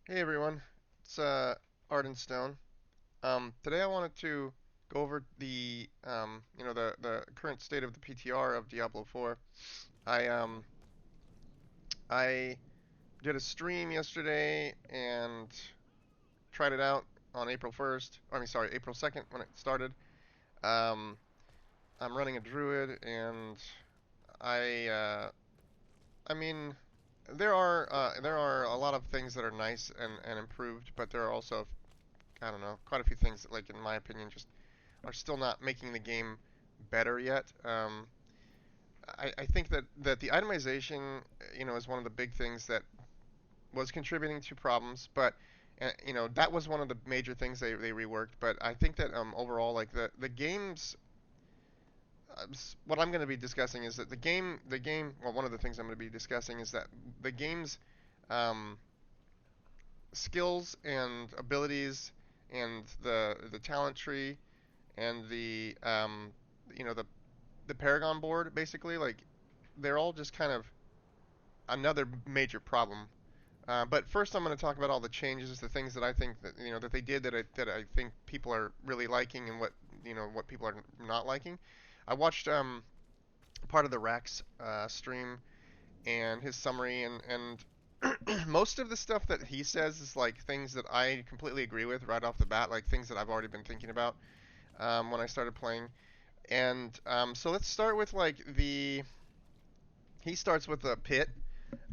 Hey everyone, it's Ardenstone. Today I wanted to go over the current state of the PTR of Diablo 4. I um I did a stream yesterday and tried it out on April 1st. I mean, sorry, April 2nd when it started. Um, I'm running a Druid and I uh, I mean there are a lot of things that are nice and improved, but there are also I don't know quite a few things that, like in my opinion, just are still not making the game better yet. I think that the itemization, is one of the big things that was contributing to problems, but that was one of the major things they reworked. But I think that overall, like the game's what I'm going to be discussing is that well, one of the things I'm going to be discussing is that the game's um, skills and abilities and the talent tree and the Paragon board, basically, like they're all just kind of another major problem. But first, I'm going to talk about all the changes, the things that I think that they did that I think people are really liking, and what people are not liking. I watched part of the Rax stream and his summary, and most of the stuff that he says is like things that I completely agree with right off the bat, like things that I've already been thinking about when I started playing. And so let's start with like the he starts with a pit.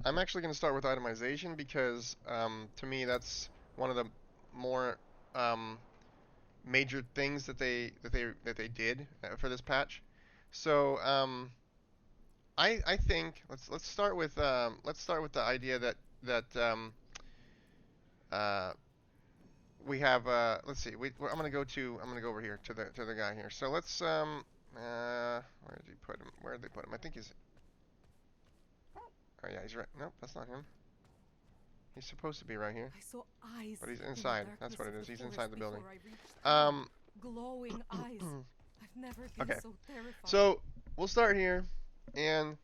I'm actually going to start with itemization because to me that's one of the more um, major things that they did for this patch. So I think let's start with the idea that uh, we have let's see I'm gonna go over here to the guy here. So let's where did he put him? Where did they put him? I think he's oh yeah, he's right. Nope, that's not him. He's supposed to be right here, I saw eyes but he's in the inside. That's darkness what of it the is. He's forest inside the building. before I reached home. Um, Glowing eyes. I've never been okay. so terrified. So we'll start here, and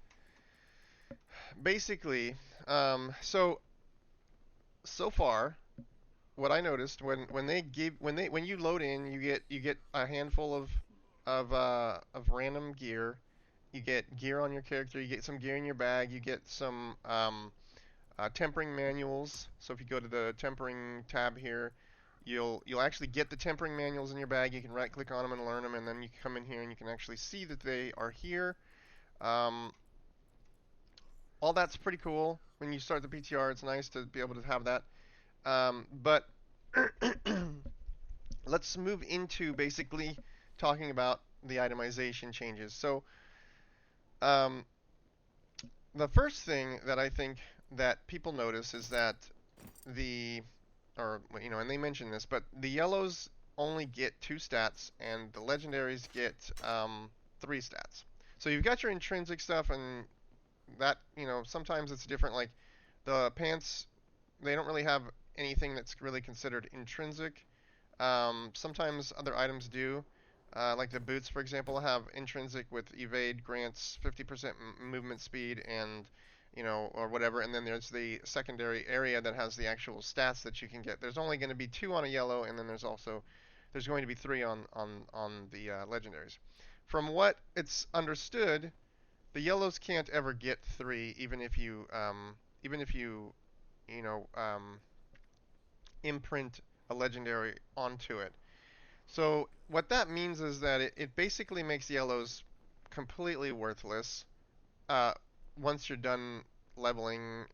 basically, so far, what I noticed when you load in, you get a handful of random gear. You get gear on your character. You get some gear in your bag. You get some tempering manuals. So if you go to the tempering tab here, you'll actually get the tempering manuals in your bag. You can right click on them and learn them, and then you come in here and you can actually see that they are here. Um, all that's pretty cool. When you start the PTR, it's nice to be able to have that. But let's move into basically talking about the itemization changes. So um, the first thing that I think that people notice is that the and they mention this, but the yellows only get 2 stats, and the legendaries get 3 stats. So you've got your intrinsic stuff, and that sometimes it's different. Like the pants, they don't really have anything that's really considered intrinsic. Sometimes other items do. Like the boots, for example, have intrinsic with evade grants 50% movement speed and or whatever, and then there's the secondary area that has the actual stats that you can get. There's only going to be 2 on a yellow, and then there's going to be 3 on the legendaries. From what it's understood, the yellows can't ever get 3, even if you you know imprint a legendary onto it. So what that means is that it basically makes yellows completely worthless uh, once you're done leveling,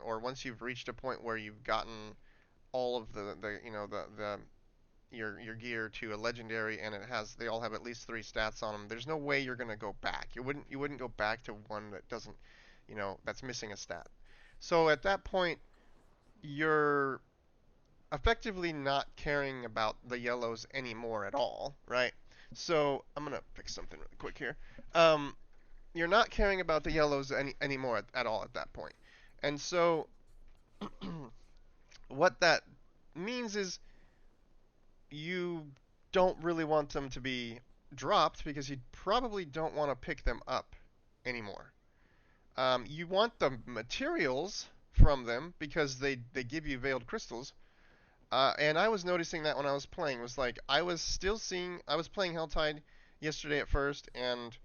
or once you've reached a point where you've gotten all of the your gear to a legendary, and they all have at least 3 stats on them. There's no way you're gonna go back. You wouldn't go back to one that doesn't, that's missing a stat. So at that point, you're effectively not caring about the yellows anymore at all, right? So I'm gonna fix something really quick here. Um, you're not caring about the yellows anymore at all at that point. And so what that means is you don't really want them to be dropped because you probably don't want to pick them up anymore. You want the materials from them because they give you veiled crystals. And I was noticing that when I was playing, was like I was playing Helltide yesterday at first, and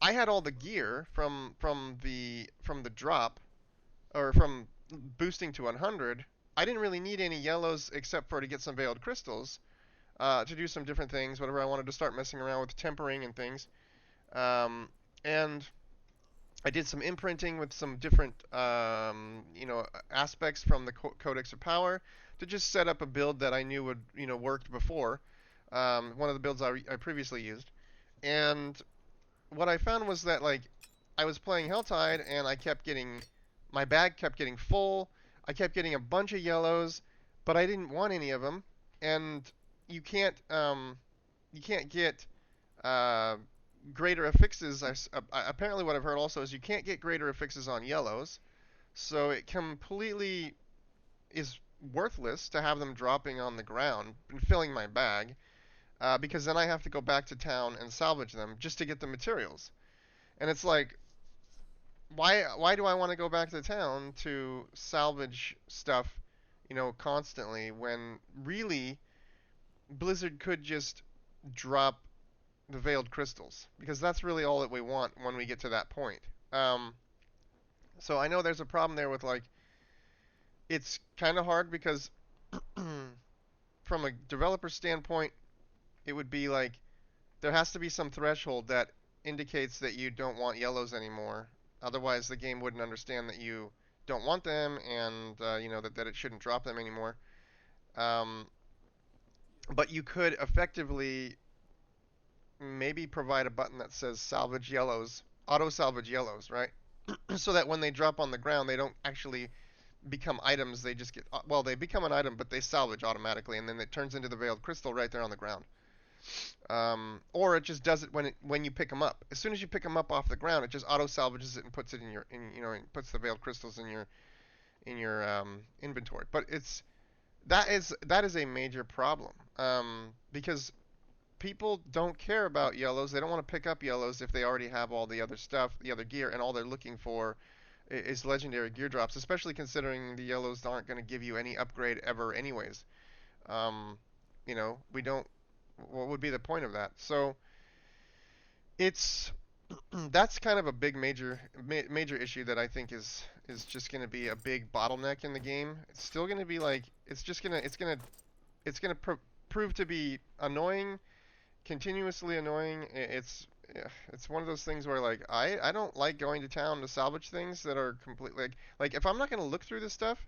I had all the gear from the drop or from boosting to 100. I didn't really need any yellows except for to get some veiled crystals, to do some different things, whatever I wanted to start messing around with tempering and things. And I did some imprinting with some different, aspects from the Codex of Power to just set up a build that I knew would, worked before. One of the builds I previously used. And what I found was that, like, I was playing Helltide and my bag kept getting full. I kept getting a bunch of yellows, but I didn't want any of them. And you can't, you can't get, uh, greater affixes. Apparently, what I've heard also is you can't get greater affixes on yellows, so it completely is worthless to have them dropping on the ground and filling my bag, because then I have to go back to town and salvage them just to get the materials. And it's like, why do I want to go back to town to salvage stuff, constantly when really Blizzard could just drop the veiled crystals, because that's really all that we want when we get to that point. Um, so I know there's a problem there with, like, it's kind of hard because from a developer standpoint, it would be like there has to be some threshold that indicates that you don't want yellows anymore. Otherwise, the game wouldn't understand that you don't want them, and that it shouldn't drop them anymore. Um, but you could effectively maybe provide a button that says salvage yellows, auto salvage yellows, right? So that when they drop on the ground, they don't actually become items. They just get, well, they become an item, but they salvage automatically, and then it turns into the veiled crystal right there on the ground. Or it just does it when you pick them up. As soon as you pick them up off the ground, it just auto salvages it and puts it in your, and puts the veiled crystals in your inventory. But that is a major problem, because people don't care about yellows. They don't want to pick up yellows if they already have all the other stuff, the other gear, and all they're looking for is legendary gear drops, especially considering the yellows aren't going to give you any upgrade ever anyways. We don't, what would be the point of that? So it's that's kind of a big major issue that I think is just going to be a big bottleneck in the game. It's still going to be like it's going to prove to be annoying, continuously annoying. It's one of those things where, like, I don't like going to town to salvage things that are completely like if I'm not going to look through this stuff,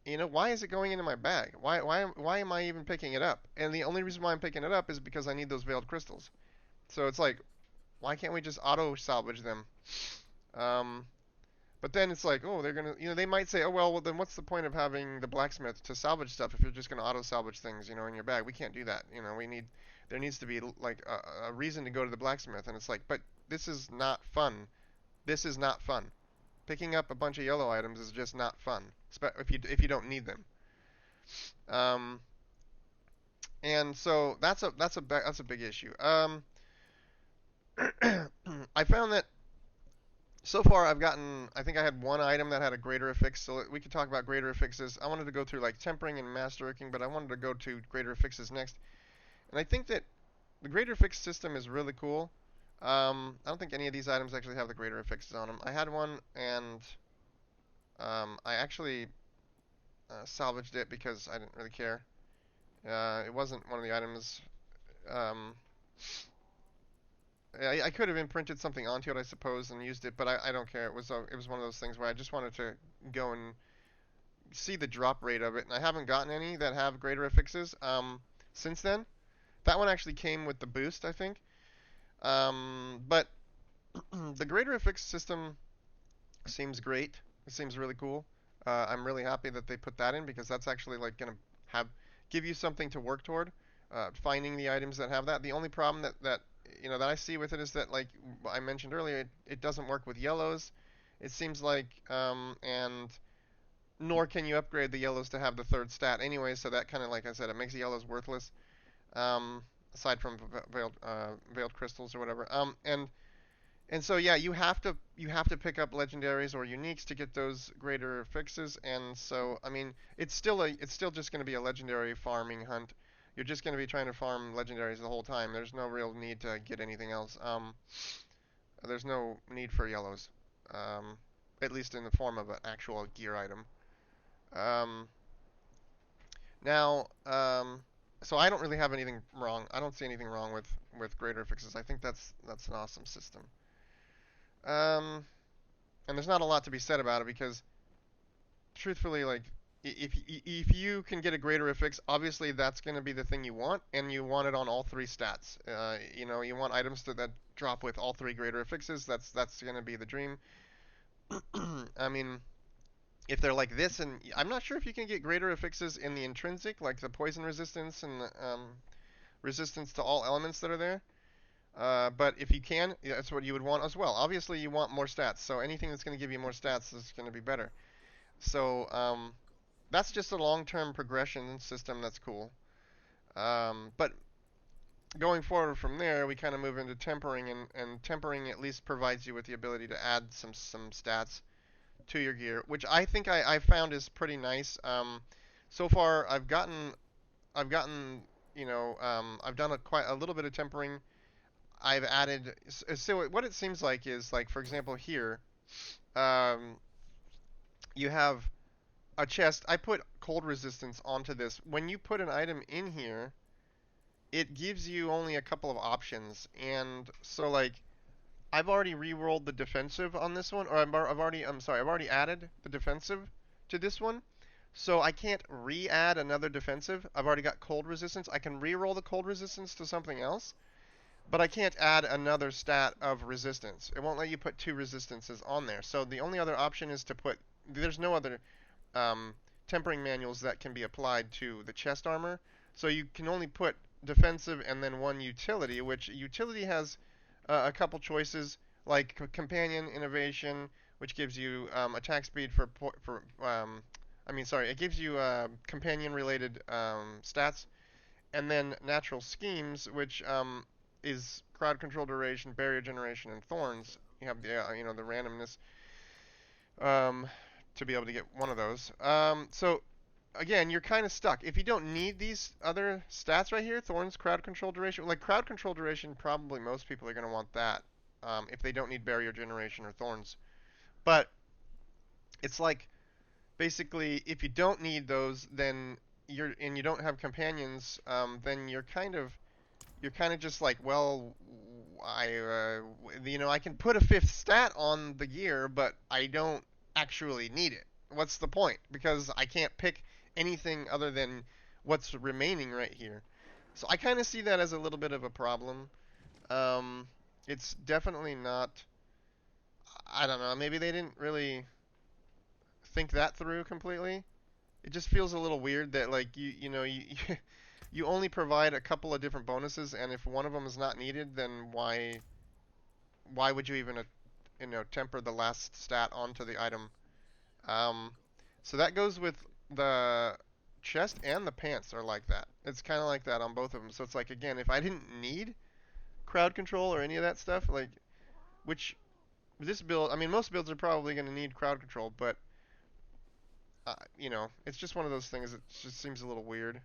why is it going into my bag? Why am I even picking it up? And the only reason why I'm picking it up is because I need those veiled crystals. So it's like, why can't we just auto salvage them? Um, but then it's like, oh, they're gonna, they might say, oh well, then what's the point of having the blacksmith to salvage stuff if you're just gonna auto salvage things, in your bag? We can't do that. There needs to be like a reason to go to the blacksmith, and it's like, but this is not fun. This is not fun. Picking up a bunch of yellow items is just not fun, if you don't need them. Um, and so that's a big issue. I found that so far I think I had one item that had a greater affix, so we could talk about greater affixes. I wanted to go through, like, tempering and masterworking, but I wanted to go to greater affixes next. And I think that the greater affix system is really cool. I don't think any of these items actually have the greater affixes on them. I had one, and I actually salvaged it because I didn't really care. It wasn't one of the items. Um, I could have imprinted something onto it, I suppose, and used it, but I don't care. It was one of those things where I just wanted to go and see the drop rate of it, and I haven't gotten any that have greater affixes since then. That one actually came with the boost, I think. But the greater affix system seems great. It seems really cool. I'm really happy that they put that in, because that's actually, like, gonna give you something to work toward. Finding the items that have that. The only problem that I see with it is that, like I mentioned earlier, it doesn't work with yellows. It seems like, and nor can you upgrade the yellows to have the third stat anyway. So that kind of, like I said, it makes the yellows worthless. Aside from veiled crystals or whatever. And And so yeah, you have to pick up legendaries or uniques to get those greater fixes. And so I mean, it's still just going to be a legendary farming hunt. You're just going to be trying to farm legendaries the whole time. There's no real need to get anything else. There's no need for yellows, um, at least in the form of an actual gear item. Um, now, so I don't really have anything wrong. I don't see anything wrong with greater fixes. I think that's an awesome system. Um, and there's not a lot to be said about it because, truthfully, like if you can get a greater affix, obviously that's going to be the thing you want, and you want it on all three stats. You want items that drop with all three greater affixes. That's going to be the dream. I mean, if they're like this, and I'm not sure if you can get greater affixes in the intrinsic, like the poison resistance and resistance to all elements that are there. But if you can, yeah, that's what you would want as well. Obviously, you want more stats, so anything that's going to give you more stats is going to be better. So that's just a long-term progression system that's cool. But going forward from there, we kind of move into tempering, and tempering at least provides you with the ability to add some stats to your gear, which I think I found is pretty nice. So far, I've done quite a little bit of tempering. I've added, so what it seems like is, like, for example here, um, you have a chest. I put cold resistance onto this. When you put an item in here, it gives you only a couple of options, and so like I've already re-rolled the defensive on this one, or I've already added the defensive to this one, so I can't re-add another defensive. I've already got cold resistance. I can re-roll the cold resistance to something else, but I can't add another stat of resistance. It won't let you put two resistances on there. So the only other option is to put. There's no other um, tempering manuals that can be applied to the chest armor. So you can only put defensive and then one utility, which utility has a couple choices like companion innovation, which gives you attack speed it gives you companion related stats, and then natural schemes, which is crowd control duration, barrier generation, and thorns. You have the randomness um, to be able to get one of those. So again, you're kind of stuck. If you don't need these other stats right here, thorns, crowd control duration, like crowd control duration, probably most people are going to want that if they don't need barrier generation or thorns. But it's like basically if you don't need those, then you don't have companions, then you're kind of just like, well, I can put a fifth stat on the gear, but I don't actually need it. What's the point? Because I can't pick anything other than what's remaining right here. So I kind of see that as a little bit of a problem. Um, it's definitely not. I don't know. Maybe they didn't really think that through completely. It just feels a little weird that like you only provide a couple of different bonuses, and if one of them is not needed, then why would you even temper the last stat onto the item? Um, so that goes with the chest, and the pants are like that. It's kind of like that on both of them. So it's like, again, if I didn't need crowd control or any of that stuff, like, which this build, I mean, most builds are probably going to need crowd control, but it's just one of those things that just seems a little weird.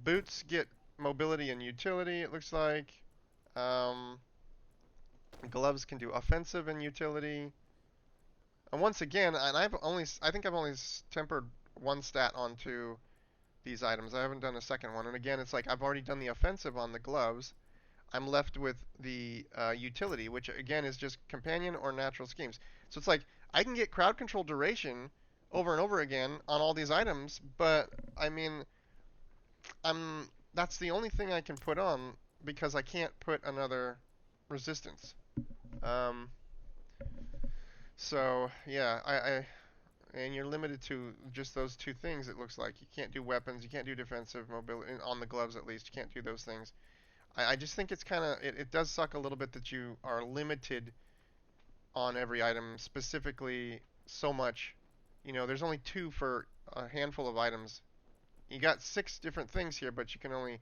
Boots get mobility and utility, it looks like. Um, Gloves can do offensive and utility. And once again, and I think I've only tempered one stat onto these items. I haven't done a second one. And again, it's like I've already done the offensive on the gloves. I'm left with the utility, which again is just companion or natural schemes. So it's like I can get crowd control duration over and over again on all these items, but I mean, that's the only thing I can put on because I can't put another resistance. Um, so yeah, and you're limited to just those two things. It looks like you can't do weapons, you can't do defensive mobility on the gloves at least. You can't do those things. I just think it's kind of it does suck a little bit that you are limited on every item, specifically so much. There's only two for a handful of items. You got six different things here, but you can only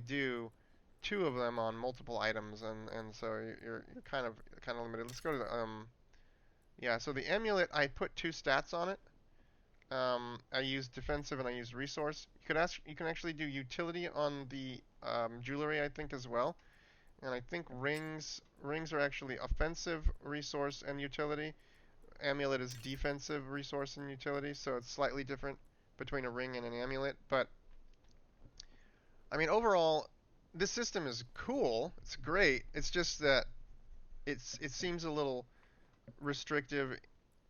do two of them on multiple items, and so you're kind of limited. Let's go to the yeah. So the amulet, I put two stats on it. I use defensive and I use resource. You can actually do utility on the jewelry, I think, as well. And I think rings are actually offensive, resource, and utility. Amulet is defensive, resource, and utility, so it's slightly different between a ring and an amulet. But I mean, overall, this system is cool. It's great. It's just that it seems a little restrictive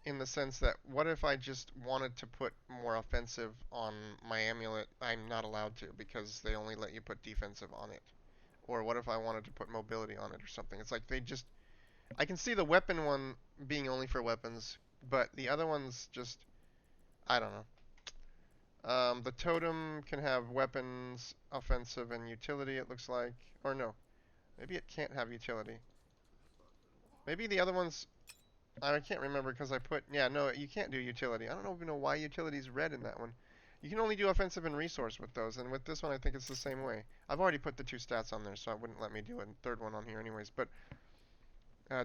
in the sense that what if I just wanted to put more offensive on my amulet? I'm not allowed to because they only let you put defensive on it. Or what if I wanted to put mobility on it or something? It's like they just I can see the weapon one being only for weapons, but the other ones just I don't know. The totem can have weapons, offensive, and utility, it looks like. Or no, maybe it can't have utility. Maybe the other ones, I can't remember because I put, yeah, no, you can't do utility. I don't even know why utility is red in that one. You can only do offensive and resource with those, and with this one I think it's the same way. I've already put the two stats on there, so it wouldn't let me do a third one on here anyways, but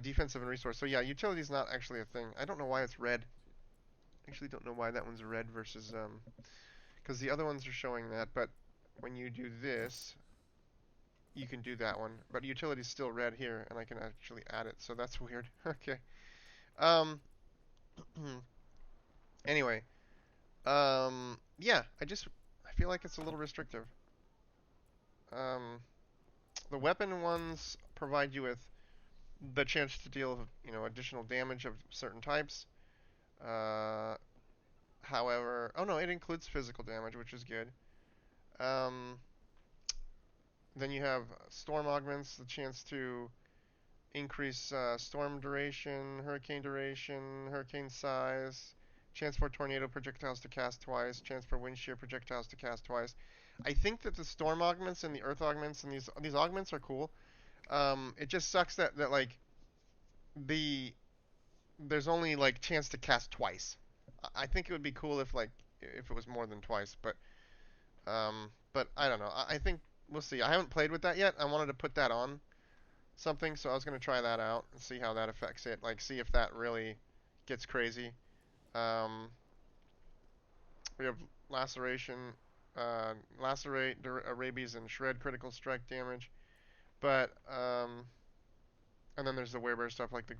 defensive and resource. So yeah, utility is not actually a thing. I don't know why it's red. Actually don't know why that one's red versus, because the other ones are showing that, but when you do this, you can do that one. But utility's still red here, and I can actually add it, so that's weird. Okay. Um, anyway, yeah, I feel like it's a little restrictive. Um, the weapon ones provide you with the chance to deal, additional damage of certain types. Uh, however, oh no, it includes physical damage, which is good. Um, then you have storm augments, the chance to increase storm duration, hurricane size, chance for tornado projectiles to cast twice, chance for wind shear projectiles to cast twice. I think that the storm augments and the earth augments and these augments are cool. It just sucks that like the there's only like chance to cast twice. I think it would be cool if it was more than twice, but I don't know. I think we'll see. I haven't played with that yet. I wanted to put that on something, so I was gonna try that out and see how that affects it. Like, see if that really gets crazy. Um, we have laceration, lacerate, rabies, and shred critical strike damage. But and then there's the werebear stuff like the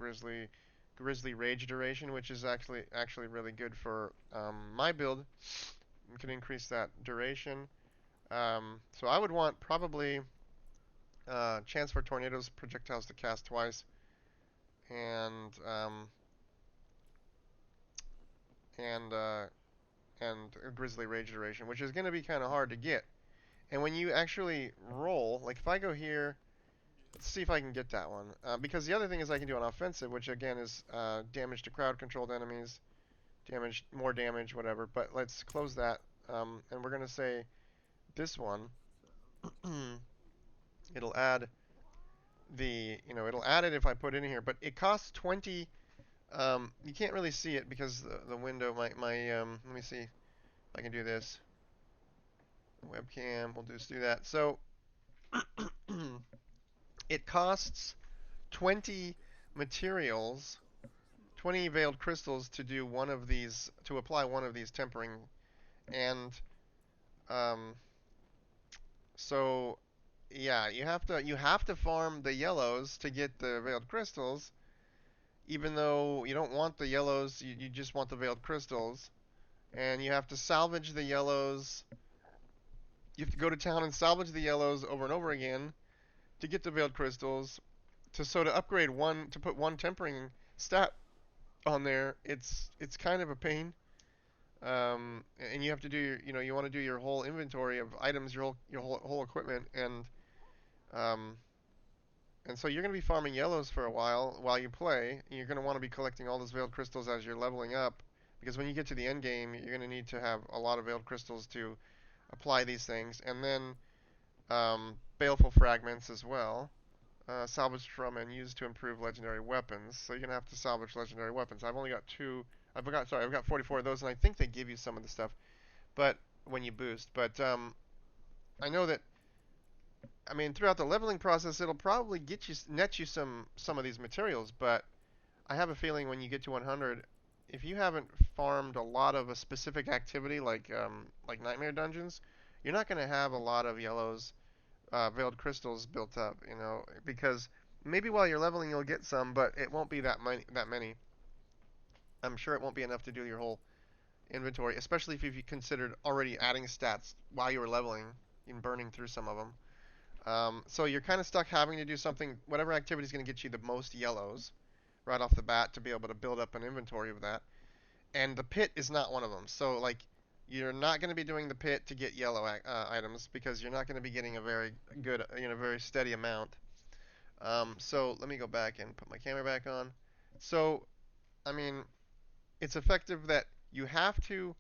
grizzly rage duration, which is actually really good for my build. You can increase that duration. So I would want probably chance for tornadoes projectiles to cast twice, and and uh, and a grizzly rage duration, which is going to be kind of hard to get. And when you actually roll, like if I go here, let's see if I can get that one. Because the other thing is I can do an offensive, which again is damage to crowd-controlled enemies, more damage, whatever. But let's close that, and we're going to say this one. It'll add it'll add it if I put it in here, but it costs 20. You can't really see it because the window, let me see if I can do this. Webcam, we'll just do that. So it costs 20 materials, 20 veiled crystals to do one of these, to apply one of these tempering, and um, so yeah, you have to farm the yellows to get the veiled crystals, even though you don't want the yellows, you just want the veiled crystals, and you have to salvage the yellows. You have to go to town and salvage the yellows over and over again to get the veiled crystals. To upgrade one, to put one tempering stat on there, it's kind of a pain. And you have to do you want to do your whole inventory of items, your whole equipment, um, and so you're going to be farming yellows for a while you play. You're going to want to be collecting all those veiled crystals as you're leveling up, because when you get to the end game, you're going to need to have a lot of veiled crystals to apply these things, and then baleful fragments as well. Salvaged from and used to improve legendary weapons. So you're gonna have to salvage legendary weapons. I've only got two. I've got 44 of those, and I think they give you some of the stuff, but when you boost. But I know that I mean, throughout the leveling process, it'll probably get you net you some of these materials, but I have a feeling when you get to 100, if you haven't farmed a lot of a specific activity like nightmare dungeons, you're not going to have a lot of yellows, veiled crystals built up, you know, because maybe while you're leveling you'll get some, but it won't be that many. That many. I'm sure it won't be enough to do your whole inventory, especially if you considered already adding stats while you were leveling and burning through some of them. So you're kind of stuck having to do something, whatever activity is going to get you the most yellows right off the bat to be able to build up an inventory of that. And the pit is not one of them. So like you're not going to be doing the pit to get yellow items because you're not going to be getting a very good, very steady amount. So let me go back and put my camera back on. So I mean, it's effective that you have to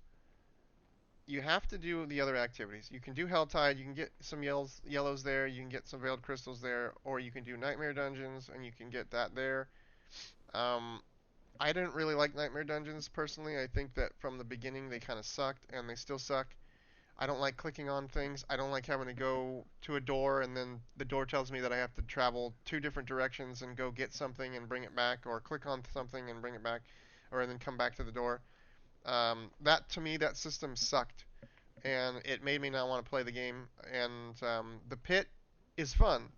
do the other activities. You can do Helltide, you can get some yellows there, you can get some veiled crystals there, or you can do Nightmare Dungeons and you can get that there. Um, I didn't really like Nightmare Dungeons personally. I think that from the beginning they kind of sucked and they still suck. I don't like clicking on things. I don't like having to go to a door and then the door tells me that I have to travel two different directions and go get something and bring it back, or click on something and bring it back, or then come back to the door. That to me, that system sucked, and it made me not want to play the game. And the pit is fun.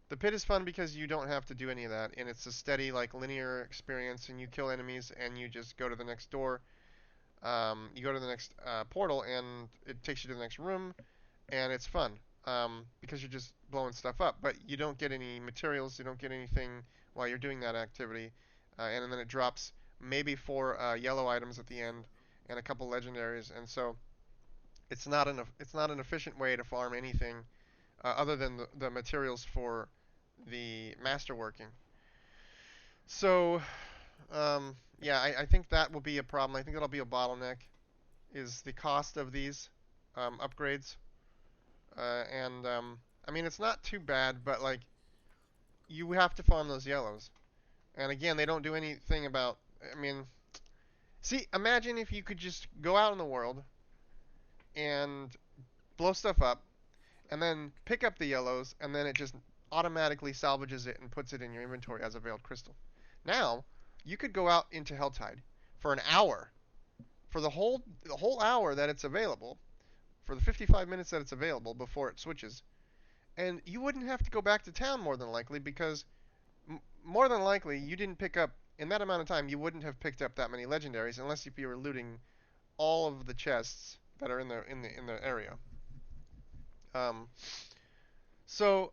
The pit is fun because you don't have to do any of that, and it's a steady, like linear experience. And you kill enemies, and you just go to the next door. You go to the next portal, and it takes you to the next room, and it's fun because you're just blowing stuff up. But you don't get any materials. You don't get anything while you're doing that activity, and then it drops maybe 4 yellow items at the end and a couple legendaries, and so it's not an efficient way to farm anything other than the materials for the masterworking. So yeah, I think that will be a problem. I think that'll be a bottleneck is the cost of these upgrades. And I mean it's not too bad, but like you have to farm those yellows. And again, they don't do anything about. I mean, see, imagine if you could just go out in the world and blow stuff up, and then pick up the yellows, and then it just automatically salvages it and puts it in your inventory as a veiled crystal. Now, you could go out into Helltide for an hour, for the whole hour that it's available, for the 55 minutes that it's available before it switches, and you wouldn't have to go back to town more than likely because more than likely you didn't pick up in that amount of time. You wouldn't have picked up that many legendaries unless if you were looting all of the chests that are in the area. Um, so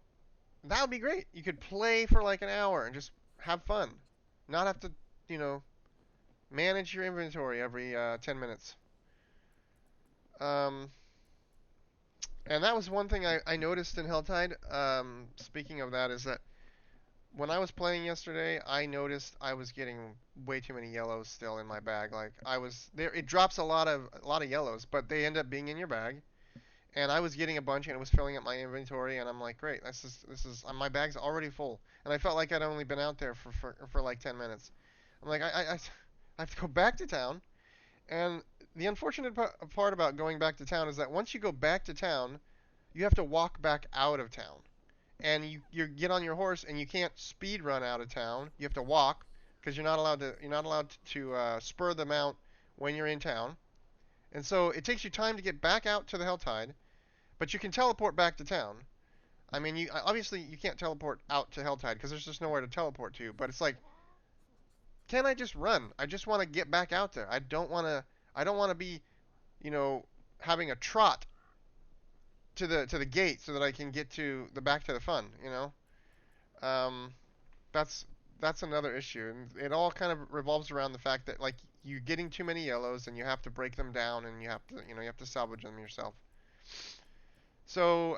that would be great. You could play for like an hour and just have fun, not have to, you know, manage your inventory every 10 minutes. Um, and that was one thing I noticed in Helltide. Speaking of that, is that when I was playing yesterday, I noticed I was getting way too many yellows still in my bag. Like I was there, it drops a lot of yellows, but they end up being in your bag. And I was getting a bunch, and it was filling up my inventory, and I'm like, great, this is my bag's already full, and I felt like I'd only been out there for like 10 minutes. I'm like, I have to go back to town, and the unfortunate part about going back to town is that once you go back to town, you have to walk back out of town, and you get on your horse, and you can't speed run out of town. You have to walk because you're not allowed to spur the mount when you're in town, and so it takes you time to get back out to the Helltide, but you can teleport back to town. I mean, you obviously you can't teleport out to Helltide because there's just nowhere to teleport to. But it's like, can I just run? I just want to get back out there. I don't want to. I don't want to be, you know, having a trot to the gate so that I can get to the back to the fun. You know, um, that's that's another issue, and it all kind of revolves around the fact that like you're getting too many yellows and you have to break them down and you have to salvage them yourself. So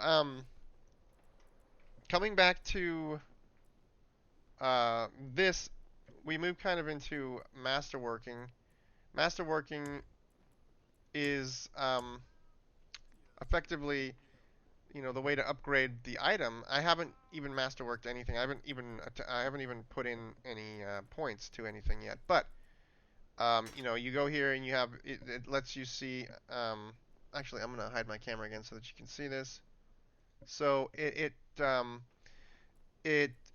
coming back to this, we move kind of into masterworking. Masterworking is effectively, the way to upgrade the item. I haven't even masterworked anything. I haven't even put in any points to anything yet. But you go here and you have it lets you see. Actually, I'm gonna hide my camera again so that you can see this. So it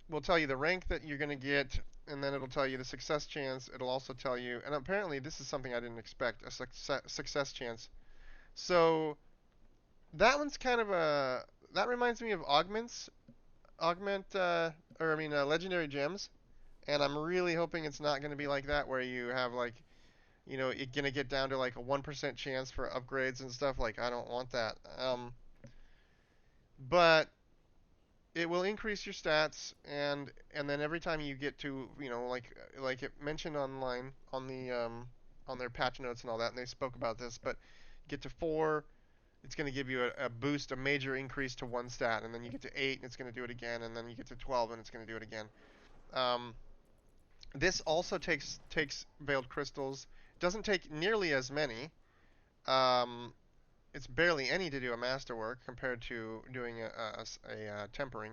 will tell you the rank that you're going to get, and then it'll tell you the success chance. It'll also tell you, and apparently this is something I didn't expect, a success chance. So that one's kind of a that reminds me of or I mean legendary gems, and I'm really hoping it's not going to be like that where you have like you're going to get down to like a 1% chance for upgrades and stuff. Like I don't want that. But it will increase your stats, and then every time you get to like it mentioned online on their patch notes and all that, and they spoke about this, but get to 4, it's going to give you a boost, a major increase to one stat, and then you get to 8 and it's going to do it again, and then you get to 12 and it's going to do it again. um, this also takes veiled crystals. Doesn't take nearly as many. um, it's barely any to do a masterwork compared to doing a tempering.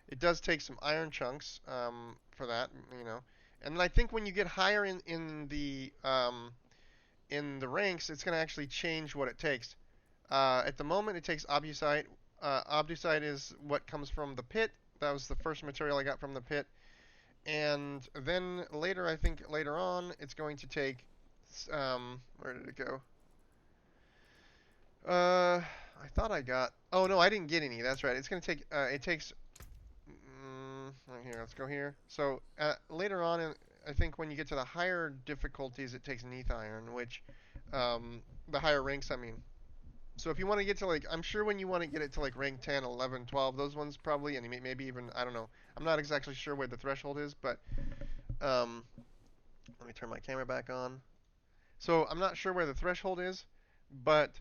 It does take some iron chunks for that, you know. And then I think when you get higher in the ranks, it's going to actually change what it takes. At the moment, it takes obusite. Obusite is what comes from the pit. That was the first material I got from the pit. And then later, I think later on, it's going to take. Where did it go? I thought I got. Oh no, I didn't get any. That's right. It's going to take. It takes right here, let's go here. So later on, I think when you get to the higher difficulties, it takes Neath Iron, which the higher ranks, I mean. So if you want to get to like, I'm sure when you want to get it to like rank 10, 11, 12, those ones probably, and maybe even, I don't know. I'm not exactly sure where the threshold is, but um, let me turn my camera back on. So I'm not sure where the threshold is, but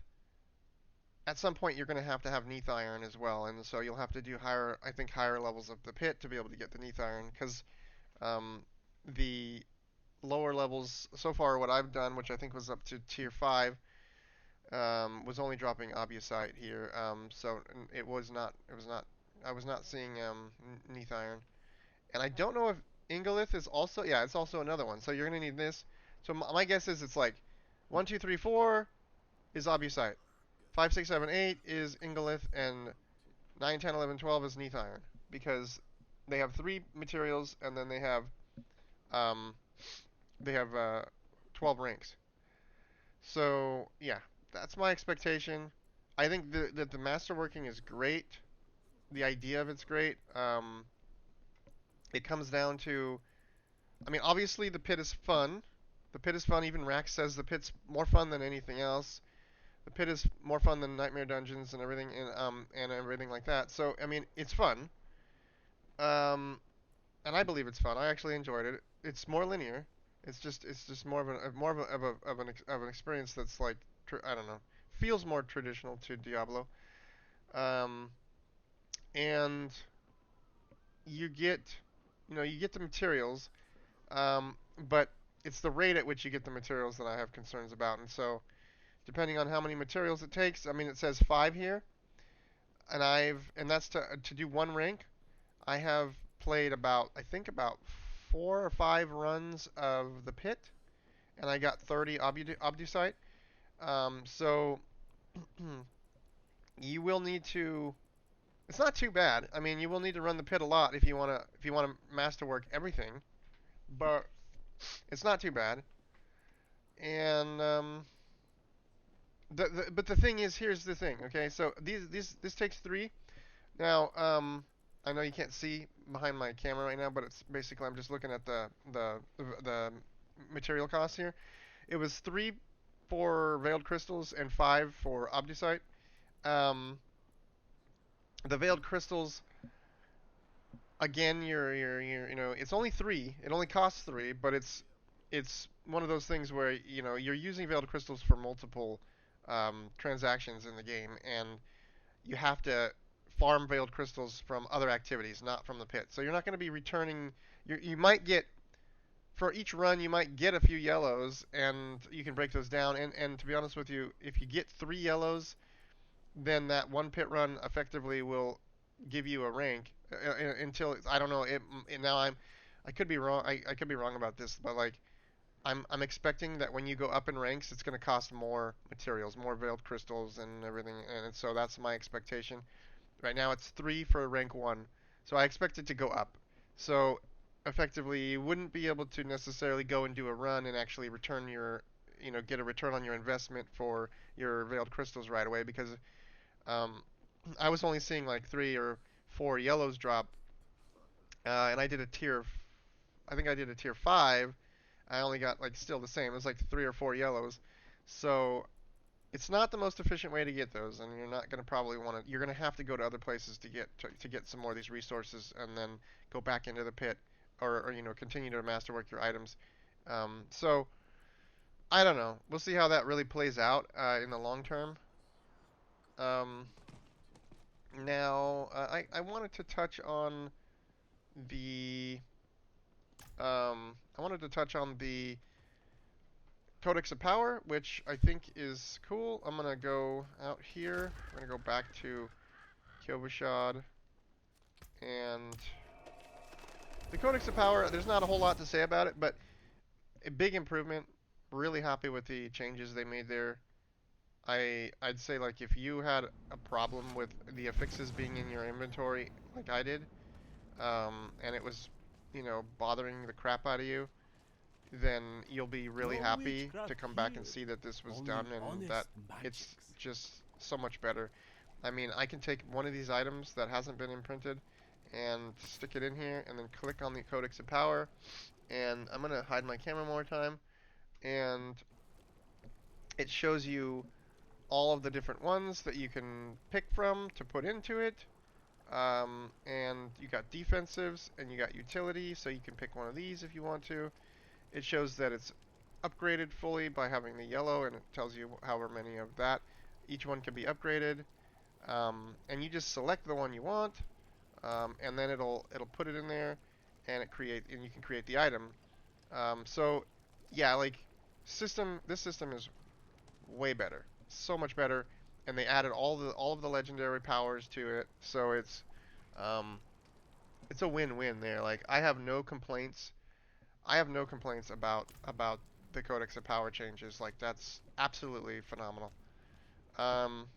at some point you're going to have Neath Iron as well, and so you'll have to do higher, I think, higher levels of the pit to be able to get the Neath Iron, because um, the lower levels so far, what I've done, which I think was up to tier 5, was only dropping Obusite here. So it was not, I was not seeing Neath Iron. And I don't know if Ingolith is also, yeah, it's also another one. So you're going to need this. So my guess is it's like 1, 2, 3, 4 is Obusite. 5, 6, 7, 8 is Ingolith, and 9, 10, 11, 12 is Neath Iron. Because they have 3 materials, and then um, they have 12 ranks. So yeah, that's my expectation. I think that the masterworking is great. The idea of it's great. It comes down to, I mean, obviously the pit is fun. The pit is fun. Even Rax says the pit's more fun than anything else. The pit is more fun than Nightmare Dungeons and everything, and everything like that. So I mean, it's fun. Um, and I believe it's fun. I actually enjoyed it. It's more linear. It's just more of an experience that's like I don't know, feels more traditional to Diablo. Um, and you get you get the materials, but it's the rate at which you get the materials that I have concerns about. And so depending on how many materials it takes, I mean it says 5 here, and that's to do one rank. I have played about I think about 4 or 5 runs of the pit, and I got 30 obdusite. So you will need to. It's not too bad. I mean, you will need to run the pit a lot if you wanna masterwork everything, but it's not too bad. And but the thing is, here's the thing. Okay, so this takes 3. Now I know you can't see behind my camera right now, but it's basically I'm just looking at the material cost here. It was 3 for veiled crystals and 5 for obdusite. Um, the veiled crystals, again, it's only 3. It only costs 3, but it's one of those things where you're using veiled crystals for multiple transactions in the game, and you have to farm veiled crystals from other activities, not from the pit. So you're not going to be returning. You might get for each run, you might get a few yellows, and you can break those down. And to be honest with you, if you get 3 yellows, then that one pit run effectively will give you a rank until I don't know. Now I could be wrong. I could be wrong about this, but like I'm expecting that when you go up in ranks, it's going to cost more materials, more veiled crystals and everything, and so that's my expectation. Right now it's 3 for rank 1. So I expect it to go up. So effectively you wouldn't be able to necessarily go and do a run and actually return your, get a return on your investment for your veiled crystals right away because um, I was only seeing like 3 or 4 yellows drop, and I think I did a tier 5. I only got like still the same. It was like 3 or 4 yellows. So it's not the most efficient way to get those, and you're not going to probably want to. You're going to have to go to other places to get some more of these resources, and then go back into the pit, or continue to masterwork your items. So I don't know. We'll see how that really plays out in the long term. Um, I wanted to touch on the Codex of Power, which I think is cool. I'm gonna go out here. I'm gonna go back to Kyovashad, and the Codex of Power. There's not a whole lot to say about it, but a big improvement. Really happy with the changes they made there. I'd say like if you had a problem with the affixes being in your inventory like I did, and it was, bothering the crap out of you, then you'll be really No happy to witchcraft come back and here. see that this was Only done and that honest it's magics. just so much better. I mean, I can take one of these items that hasn't been imprinted and stick it in here and then click on the Codex of Power, and I'm gonna hide my camera one more time, and it shows you all of the different ones that you can pick from to put into it. And you got defensives and you got utility, so you can pick one of these if you want to. It shows that it's upgraded fully by having the yellow, and it tells you however many of that. Each one can be upgraded, and you just select the one you want, and then it'll put it in there, and you can create the item. So yeah, like this system is way better, so much better, and they added all of the legendary powers to it, so um, it's a win-win there. Like I have no complaints. I have no complaints about the Codex of Power changes. Like that's absolutely phenomenal. Um,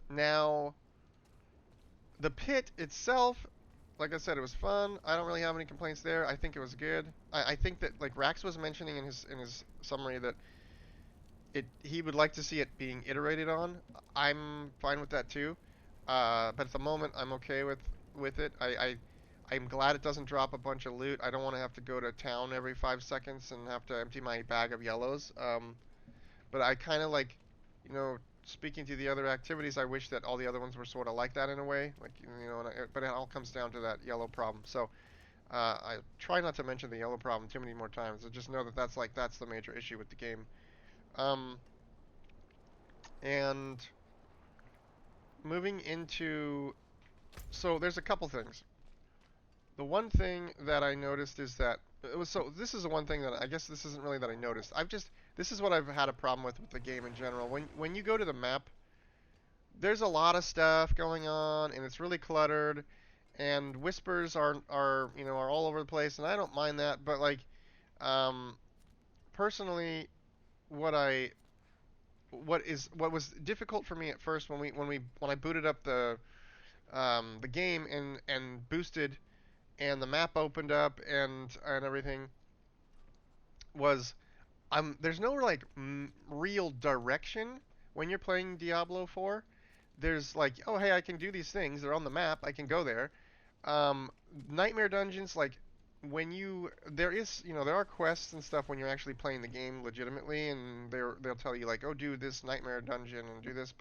Now the pit itself, like I said, it was fun. I don't really have any complaints there. I think it was good. I think that like Rax was mentioning in his summary that he would like to see it being iterated on. I'm fine with that too. But at the moment, I'm okay with it. I'm glad it doesn't drop a bunch of loot. I don't want to have to go to town every 5 seconds and have to empty my bag of yellows. But I kind of like, speaking to the other activities, I wish that all the other ones were sort of like that in a way. Like, but it all comes down to that yellow problem. So I try not to mention the yellow problem too many more times. I just know that that's the major issue with the game. Um, and moving into, so there's a couple things. The one thing that I noticed is that this is the one thing that I guess this isn't really that I noticed. This is what I've had a problem with the game in general. When you go to the map, there's a lot of stuff going on and it's really cluttered, and whispers are all over the place, and I don't mind that, but like um personally, what I what was difficult for me at first when I booted up the game and boosted, and the map opened up and everything, was there's no like real direction when you're playing Diablo 4. There's like, oh hey, I can do these things. They're on the map. I can go there. Um, Nightmare dungeons, like there are quests and stuff when you're actually playing the game legitimately, and they'll tell you like, oh, do this nightmare dungeon and do this,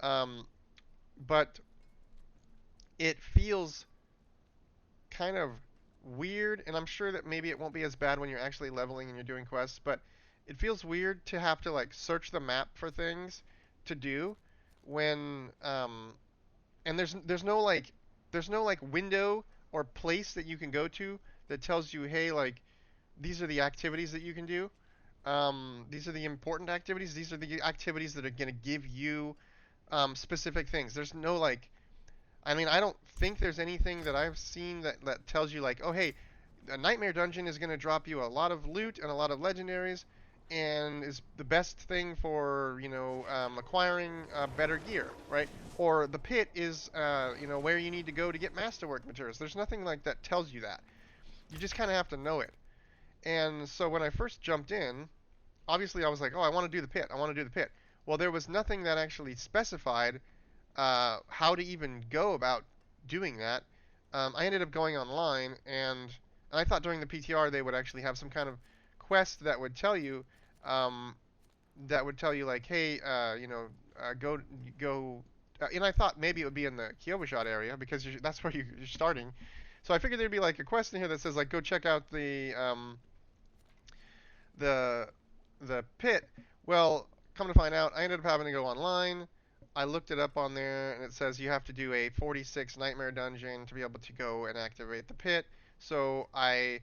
um, but it feels kind of weird, and I'm sure that maybe it won't be as bad when you're actually leveling and you're doing quests, but it feels weird to have to like search the map for things to do when and there's no like window or place that you can go to that tells you, hey, like these are the activities that you can do. These are the important activities. These are the activities that are going to give you specific things. There's no like, I mean, I don't think there's anything that I've seen that tells you like, oh hey, a nightmare dungeon is going to drop you a lot of loot and a lot of legendaries, and is the best thing for acquiring better gear, right? Or the pit is where you need to go to get masterwork materials. There's nothing like that tells you that. You just kind of have to know it. And so when I first jumped in, obviously I was like, oh, I want to do the pit. I want to do the pit. Well, there was nothing that actually specified how to even go about doing that. I ended up going online, and I thought during the PTR they would actually have some kind of quest um, that would tell you like, hey, go. And I thought maybe it would be in the Kyovashot area because that's where you're starting. So I figured there'd be like a quest in here that says like, go check out the the pit. Well, come to find out, I ended up having to go online. I looked it up on there, and it says you have to do a 46 nightmare dungeon to be able to go and activate the pit. So I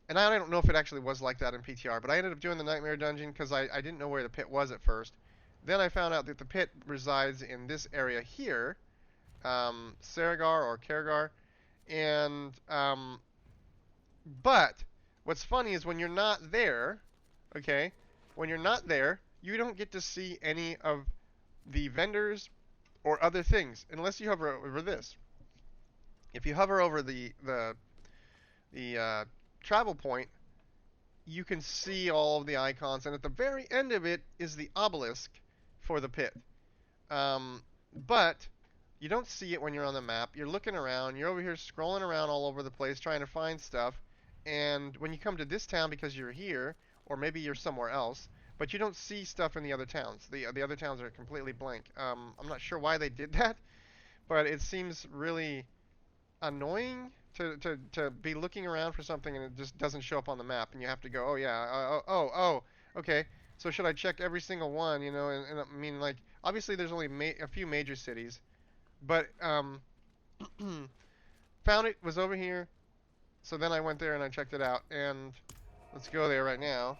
don't know if it actually was like that in PTR, but I ended up doing the nightmare dungeon because I didn't know where the pit was at first. Then I found out that the pit resides in this area here, Saragar or Karagar, and but what's funny is when you're not there, okay, when you're not there, you don't get to see any of the vendors or other things unless you hover over this. If you hover over the travel point, you can see all of the icons, and at the very end of it is the obelisk for the pit. Um, but you don't see it when you're on the map. You're looking around. You're over here scrolling around all over the place trying to find stuff. And when you come to this town because you're here, or maybe you're somewhere else, but you don't see stuff in the other towns. The other towns are completely blank. I'm not sure why they did that, but it seems really annoying to be looking around for something and it just doesn't show up on the map, and you have to go, oh yeah, okay. So should I check every single one? And I mean, like, obviously there's only a few major cities, but found it was over here. So then I went there and I checked it out, and let's go there right now.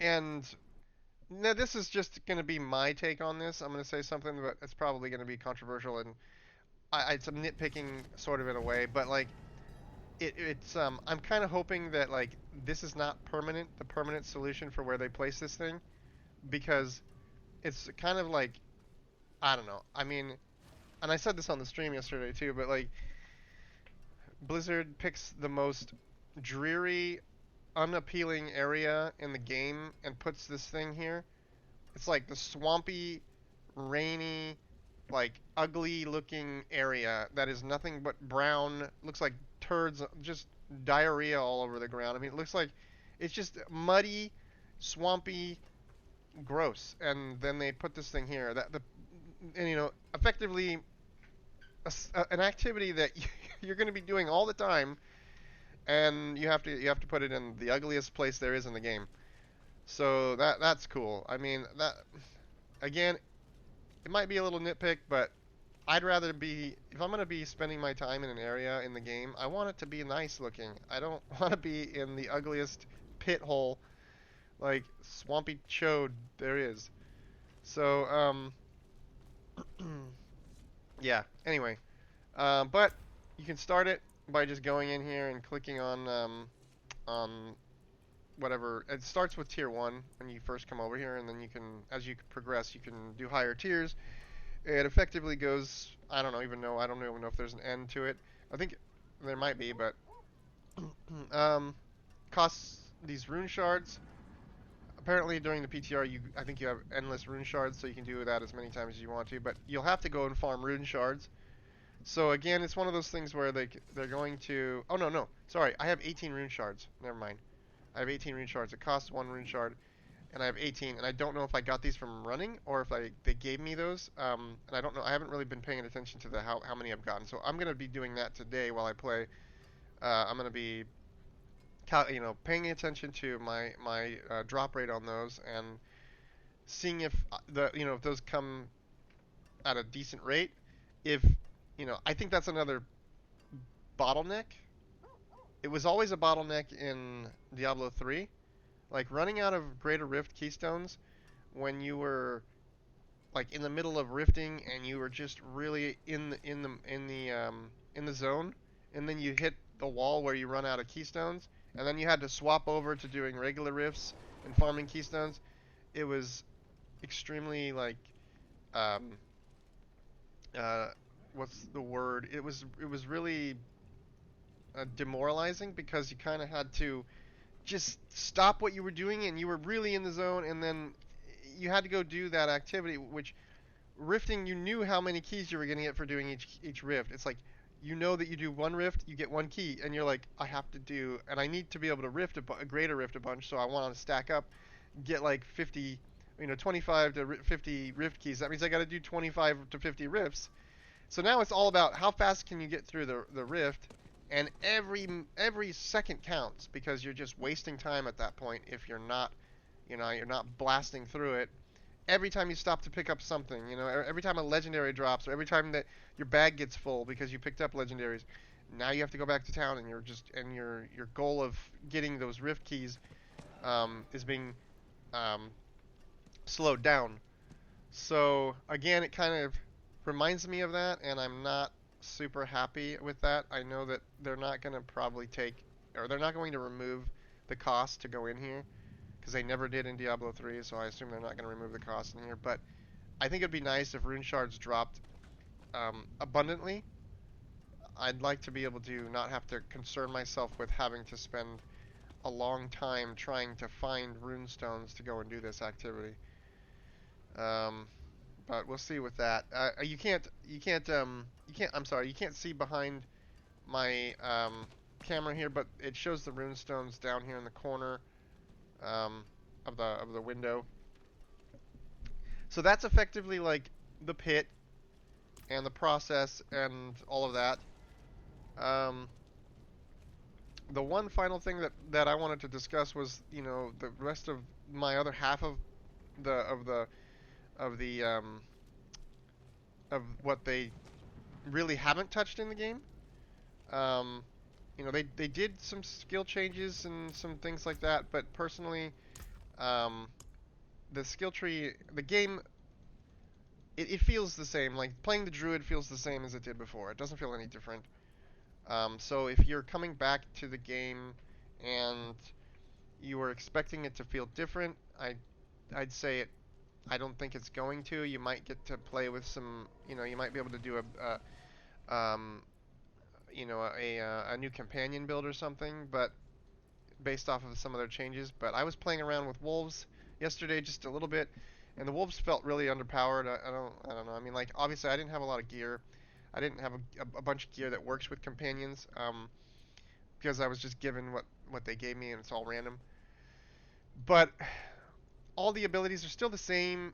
And now this is just going to be my take on this. I'm going to say something, but it's probably going to be controversial, and it's a nitpicking sort of in a way, but like it's I'm kind of hoping that like this is not the permanent solution for where they place this thing, because it's kind of like, I don't know. I mean, and I said this on the stream yesterday too, but like Blizzard picks the most dreary, unappealing area in the game and puts this thing here. It's like the swampy, rainy, like ugly looking area that is nothing but brown, looks like turds, just diarrhea all over the ground. I mean, it looks like it's just muddy, swampy, gross. And then they put this thing here and effectively an activity that you're going to be doing all the time, and you have to put it in the ugliest place there is in the game. So that's cool. I mean, that again, it might be a little nitpick, but I'd rather be, if I'm going to be spending my time in an area in the game, I want it to be nice looking. I don't want to be in the ugliest pit hole, like swampy chode there is. So, yeah, anyway. But you can start it by just going in here and clicking on whatever. It starts with tier 1 when you first come over here, and then you can, as you progress, you can do higher tiers. It effectively goes, I don't even know if there's an end to it. I think there might be, but costs these rune shards. Apparently during the PTR, I think you have endless rune shards, so you can do that as many times as you want to, but you'll have to go and farm rune shards. So again, it's one of those things where they're going to, oh no, sorry, I have 18 rune shards. Never mind. I have 18 rune shards. It costs 1 rune shard, and I have 18, and I don't know if I got these from running or if they gave me those. And I don't know. I haven't really been paying attention to how many I've gotten. So I'm gonna be doing that today while I play. I'm gonna be paying attention to my drop rate on those and seeing if if those come at a decent rate. If I think that's another bottleneck. It was always a bottleneck in Diablo 3. Like running out of Greater Rift keystones when you were like in the middle of rifting and you were just really in the zone, and then you hit the wall where you run out of keystones. and then you had to swap over to doing regular rifts and farming keystones. It was extremely like um, uh, what's the word? It was really demoralizing because you kind of had to just stop what you were doing and you were really in the zone, and then you had to go do that activity, which rifting, you knew how many keys you were going to get for doing each rift. It's like, you know that you do one rift, you get one key, and you're like, I have to do, and I need to be able to rift a greater rift a bunch, so I want to stack up, get like 50, 25 to 50 rift keys. That means I got to do 25 to 50 rifts. So now it's all about how fast can you get through the rift, and every second counts because you're just wasting time at that point if you're not blasting through it. Every time you stop to pick up something, every time a legendary drops, or every time that your bag gets full because you picked up legendaries, now you have to go back to town, and your goal of getting those rift keys is being um, slowed down. So again, it kind of reminds me of that, and I'm not super happy with that. I know that they're not going to probably they're not going to remove the cost to go in here, because they never did in Diablo 3, so I assume they're not going to remove the cost in here. But I think it'd be nice if rune shards dropped abundantly. I'd like to be able to not have to concern myself with having to spend a long time trying to find rune stones to go and do this activity. Um, but we'll see with that. I'm sorry, you can't see behind my camera here, but it shows the rune stones down here in the corner um, of the window. So that's effectively like the pit and the process and all of that. Um, the one final thing that I wanted to discuss was, the rest of my other half the of the of the of what they really haven't touched in the game. Um, they did some skill changes and some things like that, but personally, um, the skill tree, the game, it feels the same. Like playing the Druid feels the same as it did before. It doesn't feel any different. So if you're coming back to the game and you were expecting it to feel different, I'd say it. I don't think it's going to. You might get to play with some. You might be able to do a new companion build or something, but based off of some of their changes. But I was playing around with wolves yesterday just a little bit, and the wolves felt really underpowered. I don't know. I mean, like obviously I didn't have a lot of gear. I didn't have a bunch of gear that works with companions, because I was just given what they gave me, and it's all random. But all the abilities are still the same.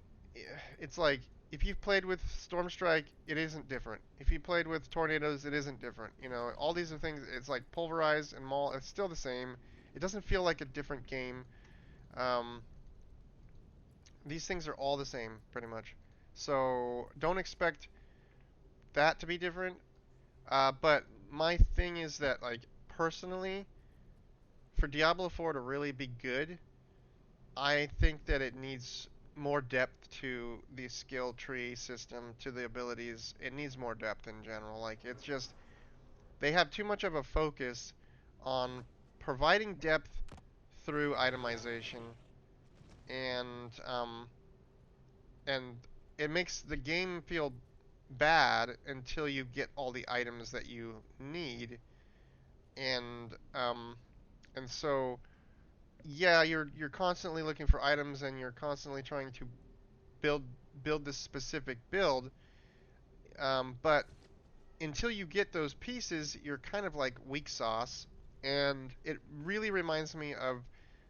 It's like if you've played with Storm Strike, it isn't different. If you played with Tornadoes, it isn't different. All these are things. It's like Pulverize and Maul. It's still the same. It doesn't feel like a different game. Um, these things are all the same, pretty much. So don't expect that to be different. But my thing is that, like, personally, for Diablo 4 to really be good, I think that it needs more depth to the skill tree system, to the abilities. It needs more depth in general. Like, it's just, they have too much of a focus on providing depth through itemization, and and it makes the game feel bad until you get all the items that you need, and so yeah, you're constantly looking for items, and you're constantly trying to build build this specific build, but until you get those pieces, you're kind of like weak sauce, and it really reminds me of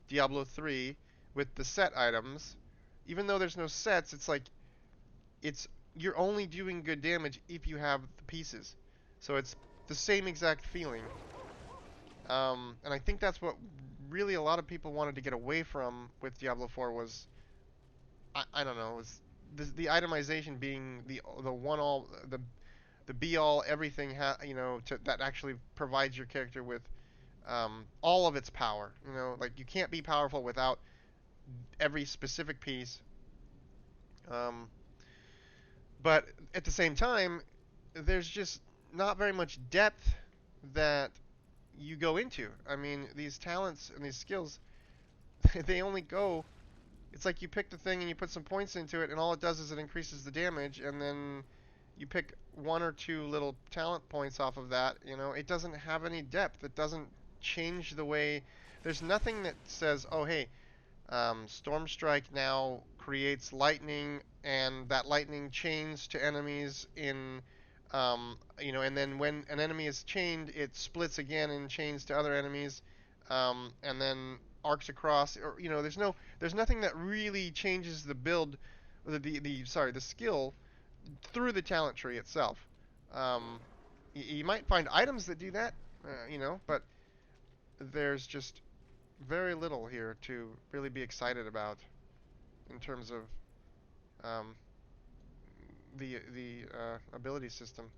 Diablo 3 with the set items. Even though there's no sets, it's like it's you're only doing good damage if you have the pieces. So it's the same exact feeling. And I think that's what really a lot of people wanted to get away from with Diablo 4 was, I don't know, was the itemization being the one all the be all everything that actually provides your character with all of its power. Like you can't be powerful without every specific piece. Um, but at the same time, there's just not very much depth that you go into. I mean, these talents and these skills, they only go. It's like you pick the thing and you put some points into it, and all it does is it increases the damage, and then you pick one or two little talent points off of that. You know, it doesn't have any depth. It doesn't change the way. There's nothing that says, oh, hey, Storm Strike now creates lightning, and that lightning chains to enemies in, and then when an enemy is chained, it splits again and chains to other enemies, and then arcs across. Or there's nothing that really changes the build, the skill through the talent tree itself. Um, you might find items that do that, but there's just very little here to really be excited about in terms of um, the ability system,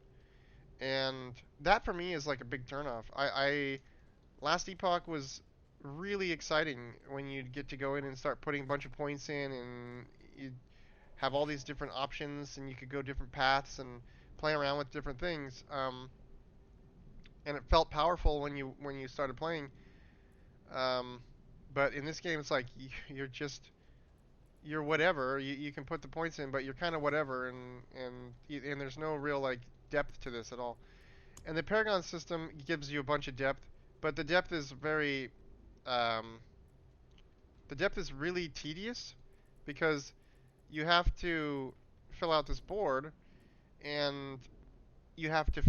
and that for me is like a big turnoff. I Last Epoch was really exciting when you'd get to go in and start putting a bunch of points in, and you'd have all these different options, and you could go different paths and play around with different things. And it felt powerful when you started playing. Um, but in this game, it's like you're whatever. You can put the points in, but you're kind of whatever, and there's no real like depth to this at all. And the Paragon system gives you a bunch of depth, but um, the depth is really tedious because you have to fill out this board, and you have to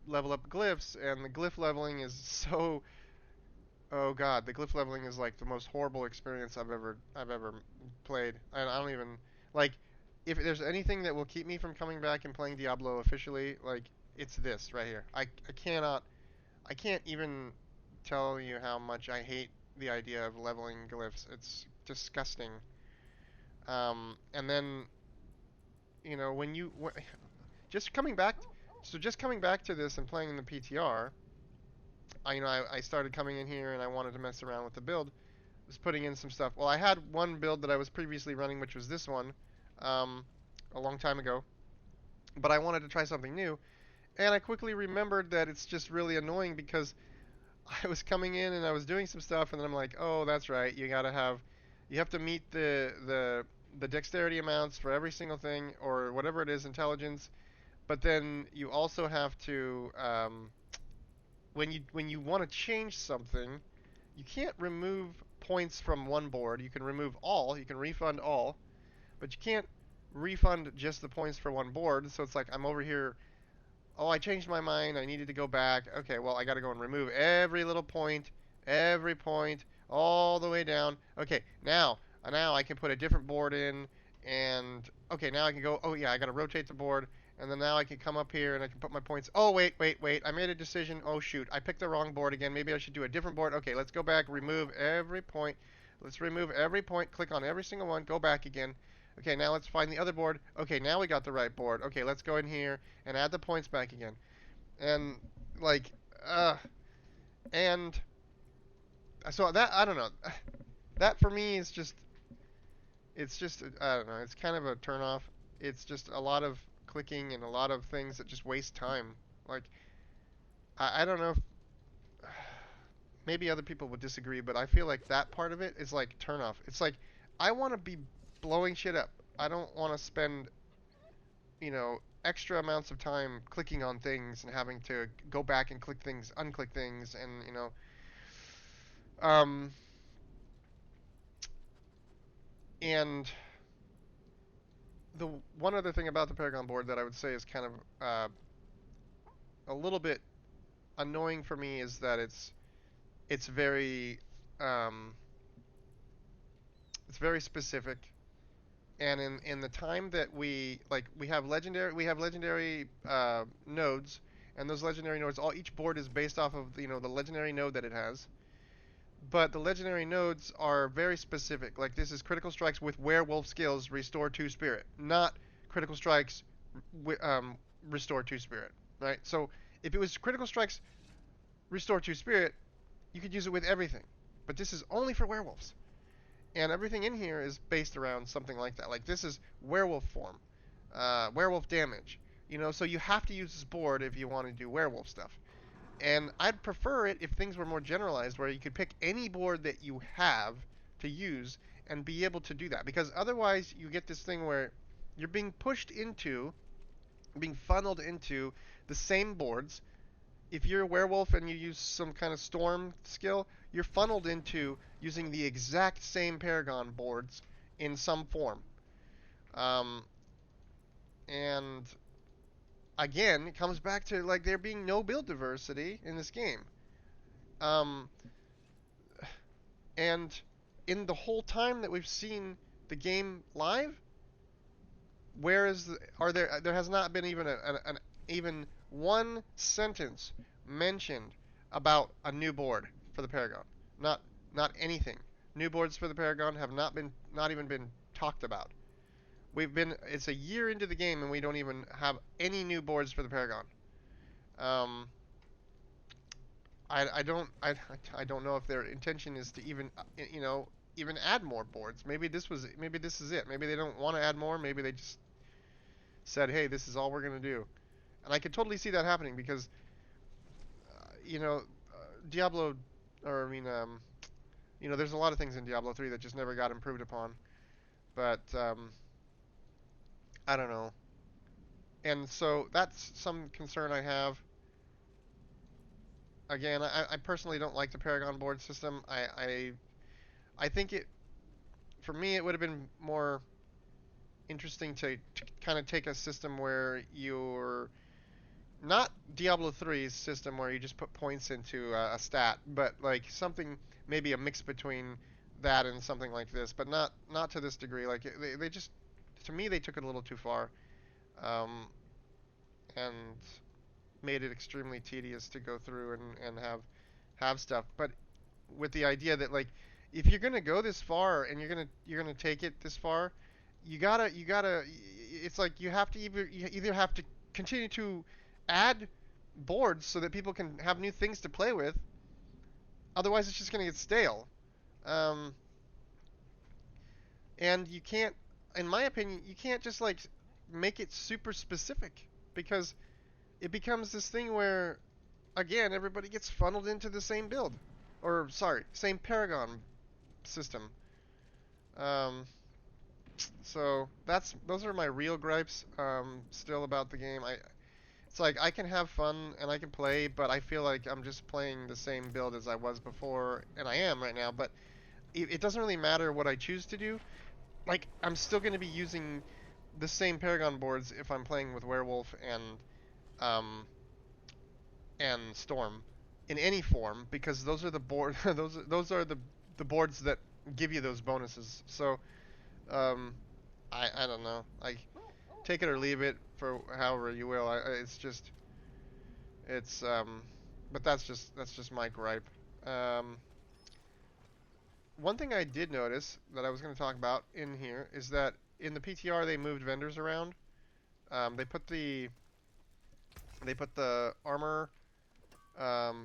level up glyphs, and the glyph leveling is so. Oh god, the glyph leveling is like the most horrible experience I've ever played. I don't even like if there's anything that will keep me from coming back and playing Diablo officially, like it's this right here. I can't even tell you how much I hate the idea of leveling glyphs. It's disgusting. And then when just coming back, just coming back to this and playing in the PTR, I started coming in here and I wanted to mess around with the build. I was putting in some stuff. Well, I had one build that I was previously running, which was this one, a long time ago. But I wanted to try something new, and I quickly remembered that it's just really annoying because I was coming in and I was doing some stuff, and then I'm like, oh, that's right, you have to meet the dexterity amounts for every single thing or whatever it is, intelligence. But then you also have to when you want to change something, you can't remove points from one board. You can remove all, you can refund all, but you can't refund just the points for one board. So it's like I'm over here, oh, I changed my mind, I needed to go back. Okay, well, I got to go and remove every point, all the way down. Okay, now I can put a different board in, and okay, now I can go, oh yeah, I got to rotate the board, and then now I can come up here and I can put my points. Oh, wait, I made a decision. Oh, shoot, I picked the wrong board again. Maybe I should do a different board. Okay, let's go back, remove every point. Let's remove every point, click on every single one, go back again. Okay, now let's find the other board. Okay, now we got the right board. Okay, let's go in here and add the points back again. And, like, and so that, I don't know. That for me is just, I don't know, it's kind of a turnoff. It's just a lot of clicking and a lot of things that just waste time. Like, I don't know if maybe other people would disagree, but I feel like that part of it is like turnoff. It's like I want to be blowing shit up. I don't want to spend, extra amounts of time clicking on things and having to go back and click things, unclick things, and um, and the one other thing about the Paragon board that I would say is kind of a little bit annoying for me is that it's very um, it's very specific, and in the time that we have legendary nodes, and those legendary nodes, each board is based off of the legendary node that it has. But the legendary nodes are very specific. Like this is critical strikes with werewolf skills restore 2 spirit, not critical strikes restore 2 spirit, right? So if it was critical strikes restore 2 spirit, you could use it with everything. But this is only for werewolves. And everything in here is based around something like that. Like this is werewolf form, werewolf damage. So you have to use this board if you want to do werewolf stuff. And I'd prefer it if things were more generalized, where you could pick any board that you have to use and be able to do that. Because otherwise, you get this thing where you're being pushed into, being funneled into the same boards. If you're a werewolf and you use some kind of storm skill, you're funneled into using the exact same Paragon boards in some form. Um, and again, it comes back to like there being no build diversity in this game. Um, and in the whole time that we've seen the game live, where is are there has not been even an even one sentence mentioned about a new board for the Paragon. Not not anything. New boards for the Paragon have not even been talked about. It's a year into the game and we don't even have any new boards for the Paragon. Um, I don't know if their intention is to even even add more boards. Maybe this is it. Maybe they don't want to add more. Maybe they just said, hey, this is all we're gonna do. And I could totally see that happening because you know Diablo, or I mean there's a lot of things in Diablo 3 that just never got improved upon. But I don't know. And so that's some concern I have. Again, I personally don't like the Paragon board system. I think it for me it would have been more interesting to kind of take a system where you're not Diablo 3's system where you just put points into a stat, but like something maybe a mix between that and something like this, but not to this degree. Like they just to me they took it a little too far, um, and made it extremely tedious to go through and have stuff. But with the idea that like if you're gonna go this far and you're gonna take it this far, you gotta it's like you either have to continue to add boards so that people can have new things to play with. Otherwise, it's just gonna get stale. Um, and you can't, in my opinion, you can't just like make it super specific because it becomes this thing where again everybody gets funneled into the same build, or sorry, same Paragon system. Um, so those are my real gripes still about the game. It's like I can have fun and I can play, but I feel like I'm just playing the same build as I was before, and I am right now. But it doesn't really matter what I choose to do. Like I'm still going to be using the same Paragon boards if I'm playing with Werewolf um and Storm in any form because those are the board those are the boards that give you those bonuses. So um I don't know. Like take it or leave it for however you will. It's just it's but that's just my gripe. Um, One thing I did notice that I was going to talk about in here is that in the PTR they moved vendors around. They put the armor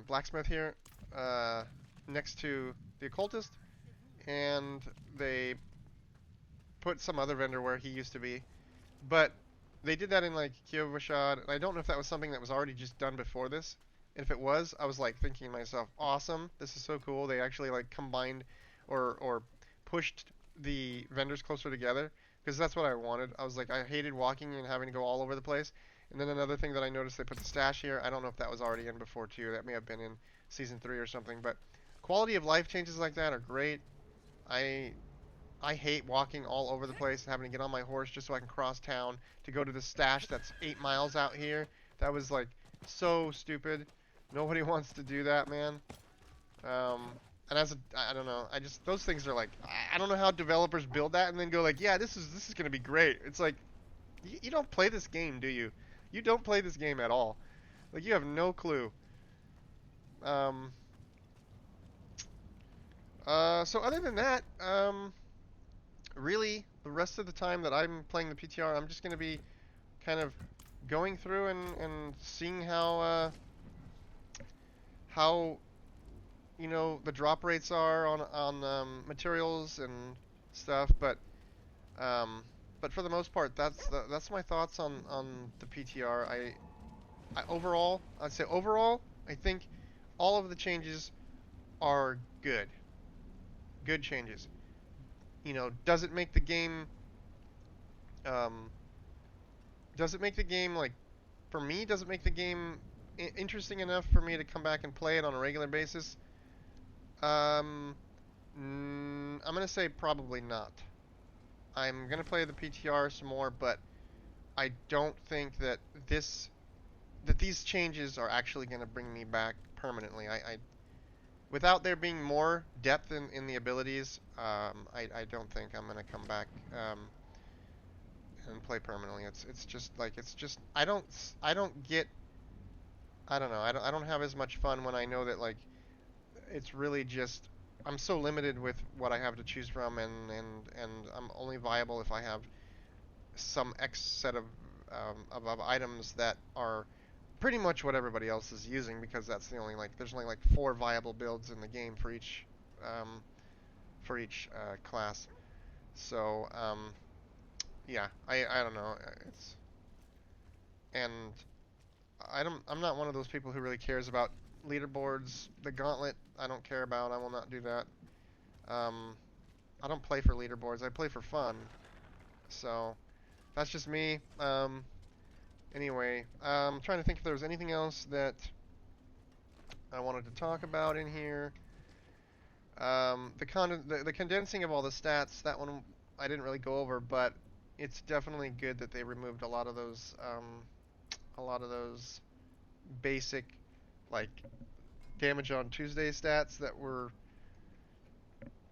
blacksmith here next to the occultist, and they put some other vendor where he used to be. But they did that in like Kyovashad, and I don't know if that was something that was already just done before this. And if it was, I was like thinking to myself, awesome, this is so cool. They actually like combined or pushed the vendors closer together because that's what I wanted. I was like, I hated walking and having to go all over the place. And then another thing that I noticed, they put the stash here. I don't know if that was already in before too. That may have been in season 3 or something. But quality of life changes like that are great. I I hate walking all over the place and having to get on my horse just so I can cross town to go to the stash that's 8 miles out here. That was like so stupid. Nobody wants to do that, man. And I don't know. I just those things are like I don't know how developers build that and then go like, yeah, this is gonna be great. It's like you don't play this game, do you? You don't play this game at all. Like you have no clue. Um, so other than that, really, the rest of the time that I'm playing the PTR, I'm just going to be kind of going through and seeing how the drop rates are on materials and stuff. But for the most part, that's my thoughts on the PTR. I'd say overall, I think all of the changes are good. Good changes. Does it make the game um, does it make the game like for me? Does it make the game interesting enough for me to come back and play it on a regular basis? Um, I'm gonna say probably not. I'm gonna play the PTR some more, but I don't think that this that these changes are actually gonna bring me back permanently. I without there being more depth in the abilities, I don't think I'm gonna come back and play permanently. It's just like it's just I don't get I don't know I don't have as much fun when I know that like it's really just I'm so limited with what I have to choose from, and I'm only viable if I have some X set of items that are pretty much what everybody else is using, because that's the only like there's only like four viable builds in the game um, for each class. So yeah, I don't know. It's and I'm not one of those people who really cares about leaderboards. The gauntlet I don't care about. I will not do that. Um, I don't play for leaderboards. I play for fun. So that's just me. Anyway, I'm trying to think if there was anything else that I wanted to talk about in here. The condensing of all the stats, that one I didn't really go over, but it's definitely good that they removed a lot of those basic like damage on Tuesday stats that were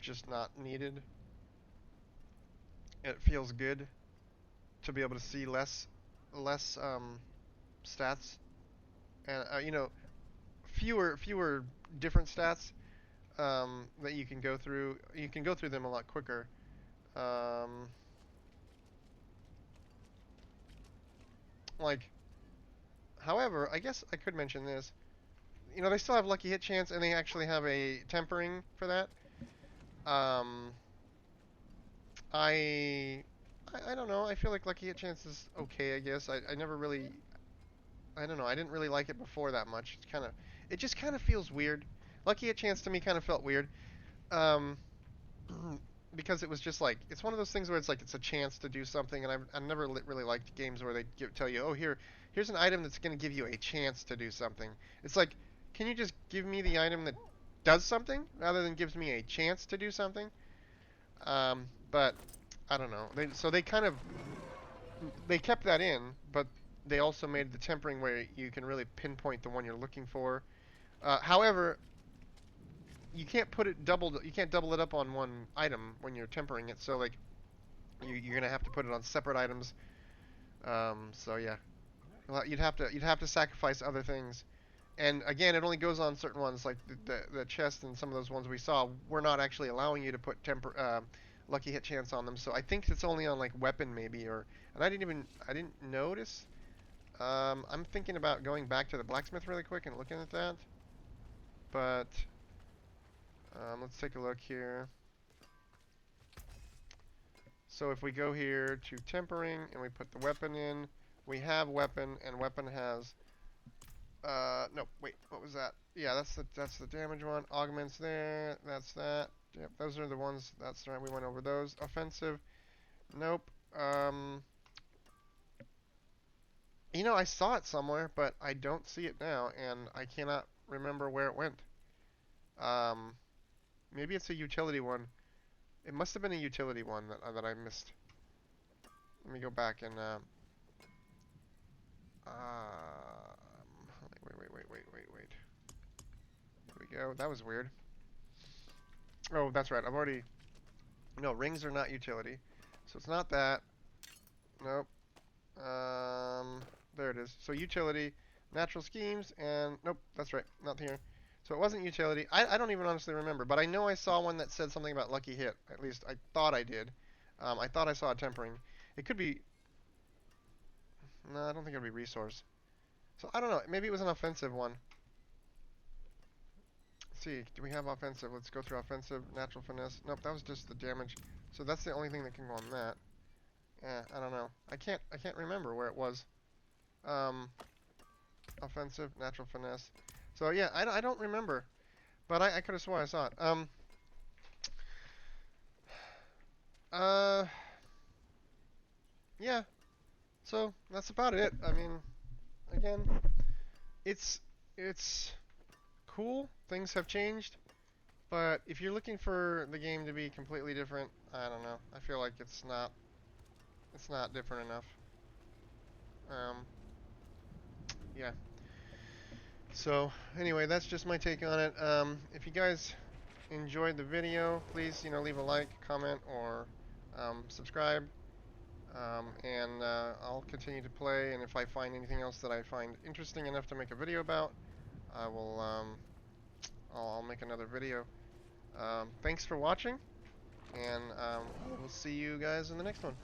just not needed. It feels good to be able to see less stats, and fewer different stats that you can go through. You can go through them a lot quicker. Um, like, however, I guess I could mention this. They still have lucky hit chance, and they actually have a tempering for that. Um, I, I don't know. I feel like lucky hit chance is okay. I guess I never really. I don't know. I didn't really like it before that much. It just kind of feels weird. Lucky hit chance to me kind of felt weird. Um, because it was just like it's one of those things where it's like it's a chance to do something, and I've never really liked games where they tell you, oh, here's an item that's going to give you a chance to do something. It's like, can you just give me the item that does something rather than gives me a chance to do something? But I don't know. So they kept that in, but they also made the tempering where you can really pinpoint the one you're looking for. However, you can't double it up on one item when you're tempering it. So like you're gonna have to put it on separate items. So yeah, well, you'd have to sacrifice other things. And again, it only goes on certain ones, like the chest and some of those ones we saw. We're not actually allowing you to put lucky hit chance on them. So I think it's only on like weapon maybe, or and I didn't notice. I'm thinking about going back to the blacksmith really quick and looking at that. But let's take a look here. So if we go here to tempering and we put the weapon in, we have weapon, and weapon has no, wait, what was that? Yeah, that's the damage one. Augments there, that's that. Yep, those are the ones. That's right. We went over those. Offensive. Nope. I saw it somewhere, but I don't see it now, and I cannot remember where it went. Um, Maybe it's a utility one. It must have been a utility one that I missed. Let me go back and wait. Here we go. That was weird. Oh, that's right. No, rings are not utility. So it's not that. Nope. There it is. So utility, natural schemes, and nope, that's right. Not here. So it wasn't utility. I don't even honestly remember, but I know I saw one that said something about lucky hit. At least I thought I did. I thought I saw a tempering. It could be. No, I don't think it would be resource. So I don't know. Maybe it was an offensive one. Let's see. Do we have offensive? Let's go through offensive, natural finesse. Nope, that was just the damage. So that's the only thing that can go on that. Yeah, I don't know. I can't remember where it was. Offensive, natural finesse. So yeah, I don't remember, but I could have sworn I saw it. Uh, yeah. So that's about it. I mean, again, it's it's cool. Things have changed, but if you're looking for the game to be completely different, I don't know. I feel like it's not different enough. Um, yeah. So anyway, that's just my take on it. If you guys enjoyed the video, please leave a like, comment, or subscribe. And I'll continue to play. And if I find anything else that I find interesting enough to make a video about, I will I'll make another video. Thanks for watching, and we'll see you guys in the next one.